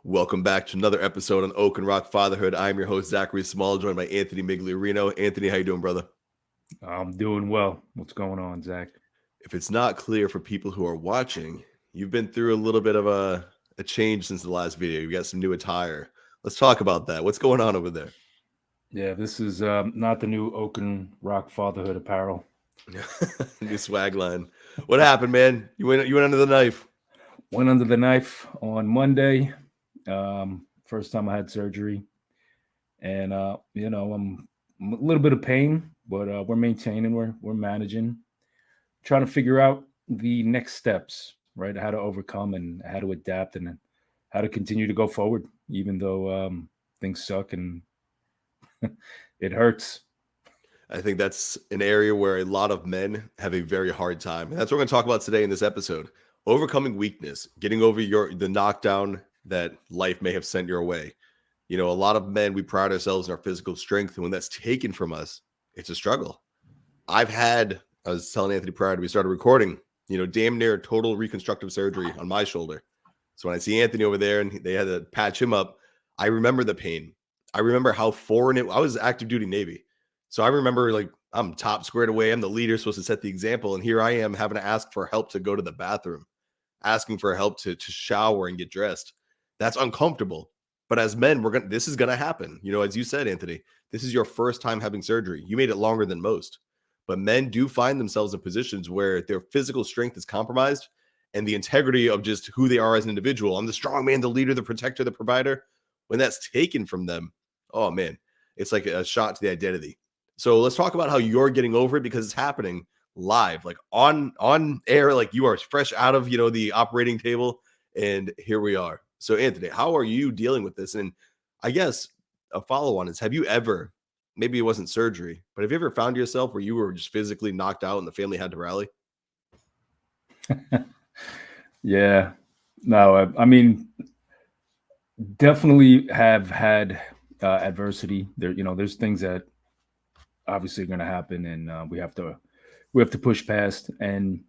Welcome back to another episode on Oak and Rock Fatherhood. I'm your host, Zachary Small, joined by Anthony Migliorino. Anthony, how you doing, brother? I'm doing well. What's going on, Zach? If it's not clear for people who are watching, you've been through a little bit of a change since the last video. You got some new attire. Let's talk about that. What's going on over there? Yeah, this is not the new Oaken Rock Fatherhood apparel. New swag line. What happened, man? You went under the knife. Went under the knife on Monday. First time I had surgery, and I'm a little bit of pain, but we're maintaining. We're managing, trying to figure out the next steps, right? How to overcome and how to adapt, and how to continue to go forward, even though things suck and it hurts. I think that's an area where a lot of men have a very hard time. And that's what we're going to talk about today in this episode. Overcoming weakness, getting over the knockdown that life may have sent your way. You know, a lot of men, we pride ourselves in our physical strength. And when that's taken from us, it's a struggle. I was telling Anthony prior to we started recording, damn near total reconstructive surgery on my shoulder. So when I see Anthony over there and they had to patch him up, I remember the pain. I remember how foreign I was active duty Navy. So I remember like I'm top squared away. I'm the leader, supposed to set the example. And here I am having to ask for help to go to the bathroom, asking for help to shower and get dressed. That's uncomfortable. But as men, this is gonna happen. As you said, Anthony, this is your first time having surgery. You made it longer than most. But men do find themselves in positions where their physical strength is compromised and the integrity of just who they are as an individual. I'm the strong man, the leader, the protector, the provider. When that's taken from them, oh man, it's like a shot to the identity. So let's talk about how you're getting over it because it's happening live, like on air, like you are fresh out of the operating table, and here we are. So Anthony, how are you dealing with this? And I guess a follow on is: have you ever, maybe it wasn't surgery, but have you ever found yourself where you were just physically knocked out and the family had to rally? Yeah, no, I mean, definitely have had adversity. There's things that obviously are going to happen, and we have to push past. And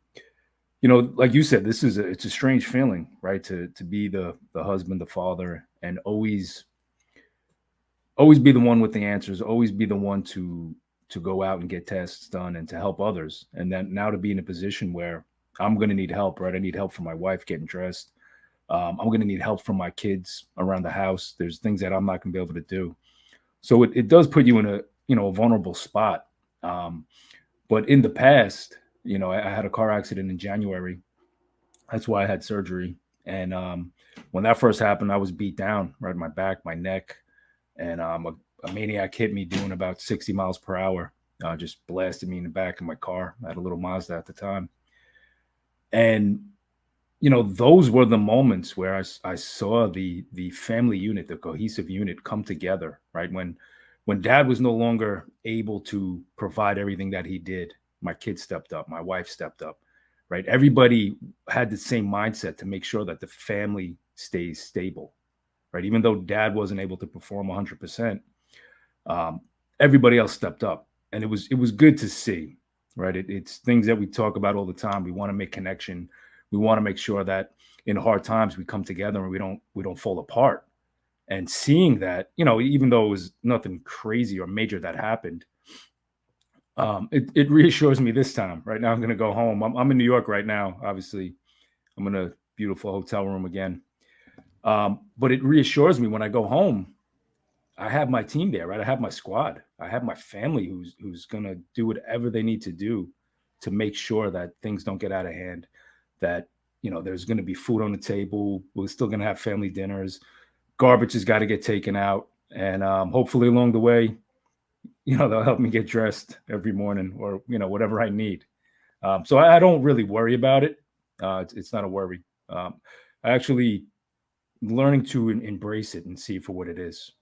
like you said, it's a strange feeling, right? To be the husband, the father, and always be the one with the answers, always be the one to go out and get tests done and to help others. And then now to be in a position where I'm going to need help, right? I need help from my wife getting dressed. I'm going to need help from my kids around the house. There's things that I'm not going to be able to do. So it does put you in a vulnerable spot. Um, but in the past, I had a car accident in January. That's why I had surgery. And when that first happened, I was beat down, right? My back, my neck, and a maniac hit me doing about 60 miles per hour. Just blasted me in the back of my car. I had a little Mazda at the time. And those were the moments where I saw the family unit, the cohesive unit, come together, right? When dad was no longer able to provide everything that he did, my kids stepped up, my wife stepped up, right? Everybody had the same mindset to make sure that the family stays stable, right? Even though dad wasn't able to perform 100%, um, everybody else stepped up, and it was good to see, right? It's things that we talk about all the time. We want to make connection. We want to make sure that in hard times we come together and we don't fall apart. And seeing that, even though it was nothing crazy or major that happened, it reassures me this time. Right now, I'm going to go home. I'm in New York right now. Obviously, I'm in a beautiful hotel room again. But it reassures me when I go home. I have my team there, right? I have my squad. I have my family who's going to do whatever they need to do to make sure that things don't get out of hand. That there's going to be food on the table. We're still going to have family dinners. Garbage has got to get taken out, and hopefully along the way, they'll help me get dressed every morning, or whatever I need. So I don't really worry about it. It's not a worry. I actually learning to embrace it and see for what it is.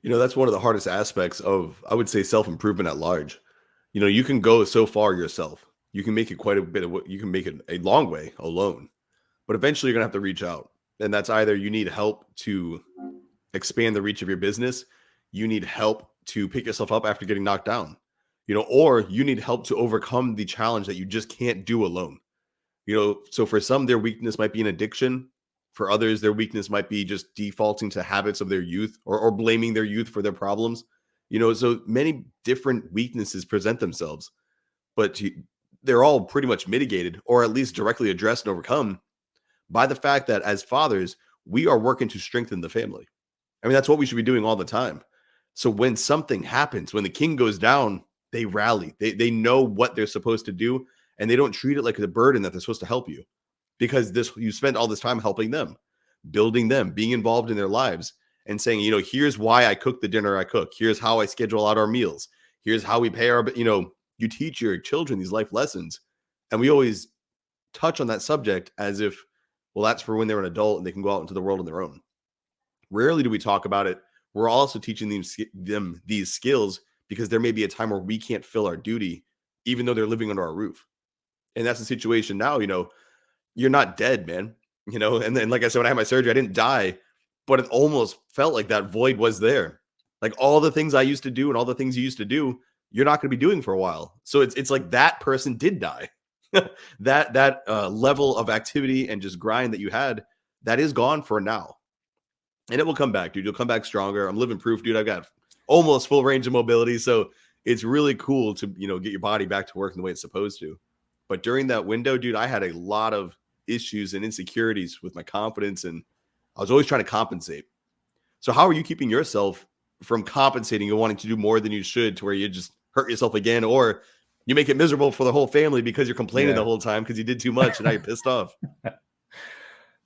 That's one of the hardest aspects of, I would say, self improvement at large. You can go so far yourself. You can make it quite a bit of what you can make it a long way alone, but eventually you're gonna have to reach out. And that's either you need help to expand the reach of your business, you need help to pick yourself up after getting knocked down, or you need help to overcome the challenge that you just can't do alone. So for some, their weakness might be an addiction. For others, their weakness might be just defaulting to habits of their youth, or blaming their youth for their problems. So many different weaknesses present themselves, but they're all pretty much mitigated, or at least directly addressed and overcome by the fact that as fathers, we are working to strengthen the family. I mean, that's what we should be doing all the time. So when something happens, when the king goes down, they rally. They know what they're supposed to do, and they don't treat it like a burden that they're supposed to help you, because this you spend all this time helping them, building them, being involved in their lives, and saying, here's why I cook the dinner I cook. Here's how I schedule out our meals. Here's how we pay our, you teach your children these life lessons. And we always touch on that subject as if, well, that's for when they're an adult and they can go out into the world on their own. Rarely do we talk about it. We're also teaching them these skills because there may be a time where we can't fill our duty, even though they're living under our roof. And that's the situation now. You're not dead, man. And then, like I said, when I had my surgery, I didn't die, but it almost felt like that void was there. Like all the things I used to do and all the things you used to do, you're not going to be doing for a while. So it's like that person did die. that level of activity and just grind that you had, that is gone for now. And it will come back, dude. You'll come back stronger. I'm living proof, dude. I've got almost full range of mobility. So it's really cool to, get your body back to working the way it's supposed to. But during that window, dude, I had a lot of issues and insecurities with my confidence, and I was always trying to compensate. So how are you keeping yourself from compensating and wanting to do more than you should, to where you just hurt yourself again, or you make it miserable for the whole family because you're complaining the whole time because you did too much and now you're pissed off?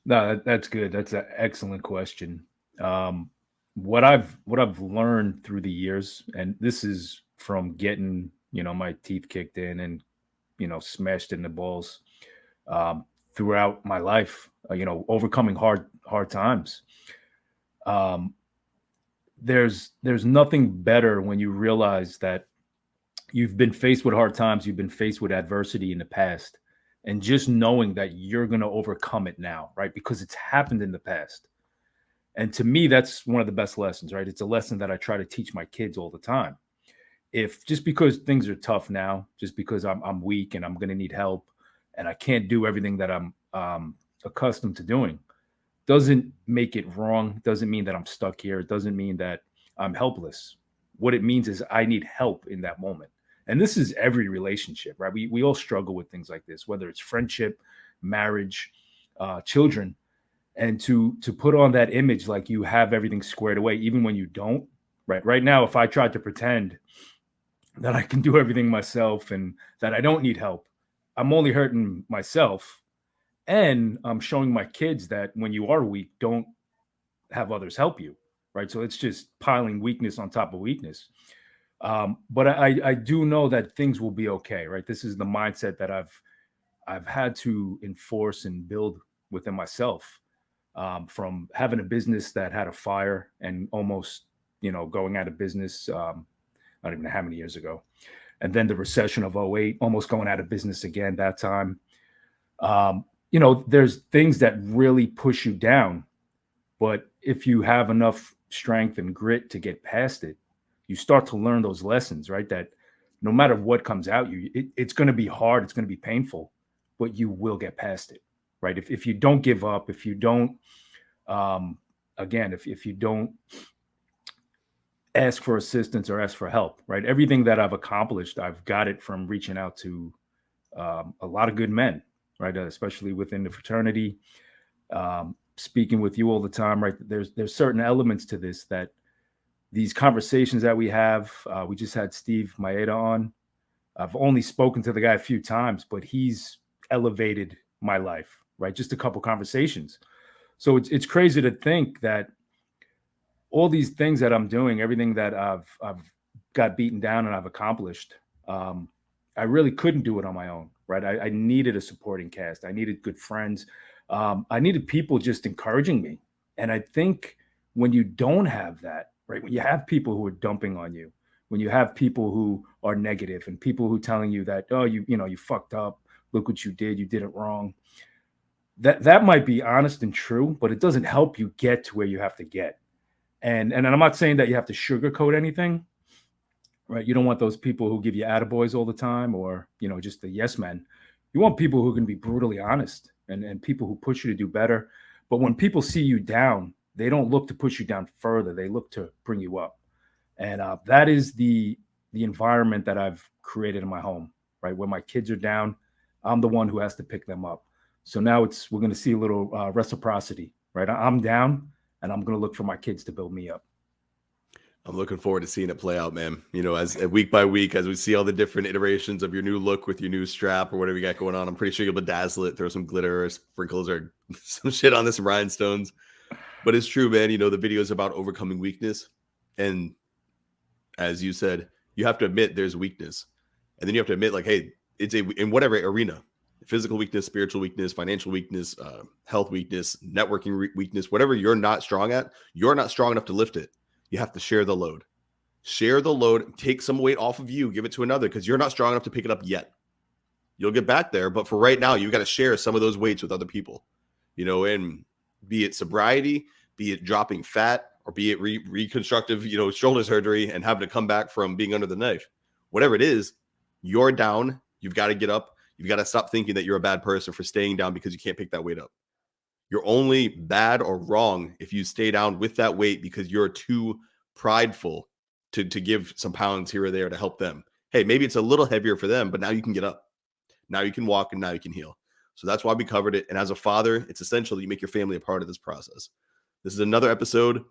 No, that's good. That's an excellent question. What I've learned through the years, and this is from getting my teeth kicked in and smashed in the balls throughout my life. Overcoming hard times. There's nothing better when you realize that you've been faced with hard times, you've been faced with adversity in the past, and just knowing that you're going to overcome it now, right? Because it's happened in the past. And to me, that's one of the best lessons, right? It's a lesson that I try to teach my kids all the time. If just because things are tough now, just because I'm weak and I'm going to need help and I can't do everything that I'm accustomed to doing, doesn't make it wrong. Doesn't mean that I'm stuck here. It doesn't mean that I'm helpless. What it means is I need help in that moment. And this is every relationship, right? We all struggle with things like this, whether it's friendship, marriage, children. And to put on that image like you have everything squared away, even when you don't, right? Right now, if I tried to pretend that I can do everything myself and that I don't need help, I'm only hurting myself. And I'm showing my kids that when you are weak, don't have others help you, right? So it's just piling weakness on top of weakness. But I do know that things will be okay, right? This is the mindset that I've had to enforce and build within myself, from having a business that had a fire and almost, going out of business. I don't even know how many years ago. And then the recession of '08, almost going out of business again that time. There's things that really push you down. But if you have enough strength and grit to get past it, you start to learn those lessons, right? That no matter what comes out it's going to be hard, it's going to be painful, but you will get past it, right? If you don't give up, if you don't, again, if you don't ask for assistance or ask for help, right? Everything that I've accomplished, I've got it from reaching out to a lot of good men, right? Especially within the fraternity, speaking with you all the time, right? There's certain elements to this, that these conversations that we have, we just had Steve Maeda on. I've only spoken to the guy a few times, but he's elevated my life, right? Just a couple conversations. So it's crazy to think that all these things that I'm doing, everything that I've got beaten down and I've accomplished, I really couldn't do it on my own, right? I needed a supporting cast. I needed good friends. I needed people just encouraging me. And I think when you don't have that, right, when you have people who are dumping on you, when you have people who are negative and people who telling you that, oh, you fucked up, look what you did it wrong. That might be honest and true, but it doesn't help you get to where you have to get. And I'm not saying that you have to sugarcoat anything, right? You don't want those people who give you attaboys all the time, or, just the yes men. You want people who can be brutally honest and people who push you to do better. But when people see you down, they don't look to push you down further. They look to bring you up. And that is the environment that I've created in my home, right? When my kids are down, I'm the one who has to pick them up. So now we're going to see a little reciprocity, right? I'm down, and I'm going to look for my kids to build me up. I'm looking forward to seeing it play out, man. You know, as week by week, as we see all the different iterations of your new look with your new strap or whatever you got going on, I'm pretty sure you'll bedazzle it, throw some glitter or sprinkles or some shit on this, some rhinestones. But it's true, man. You know, the video is about overcoming weakness. And as you said, you have to admit there's weakness. And then you have to admit, like, hey, it's in whatever arena, physical weakness, spiritual weakness, financial weakness, health weakness, networking weakness, whatever you're not strong at, you're not strong enough to lift it. You have to share the load. Share the load, take some weight off of you, give it to another, because you're not strong enough to pick it up yet. You'll get back there, but for right now, you got to share some of those weights with other people. You know, and be it sobriety, be it dropping fat, or be it reconstructive, you know, shoulder surgery and having to come back from being under the knife. Whatever it is, you're down. You've got to get up. You've got to stop thinking that you're a bad person for staying down because you can't pick that weight up. You're only bad or wrong if you stay down with that weight because you're too prideful to give some pounds here or there to help them. Hey, maybe it's a little heavier for them, but now you can get up. Now you can walk and now you can heal. So that's why we covered it. And as a father, it's essential that you make your family a part of this process. This is another episode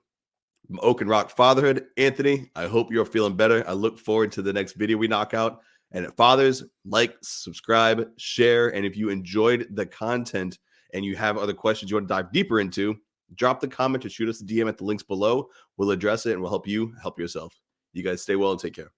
from Oak and Rock Fatherhood. Anthony, I hope you're feeling better. I look forward to the next video we knock out. And fathers, like, subscribe, share. And if you enjoyed the content and you have other questions you want to dive deeper into, drop the comment or shoot us a DM at the links below. We'll address it and we'll help you help yourself. You guys stay well and take care.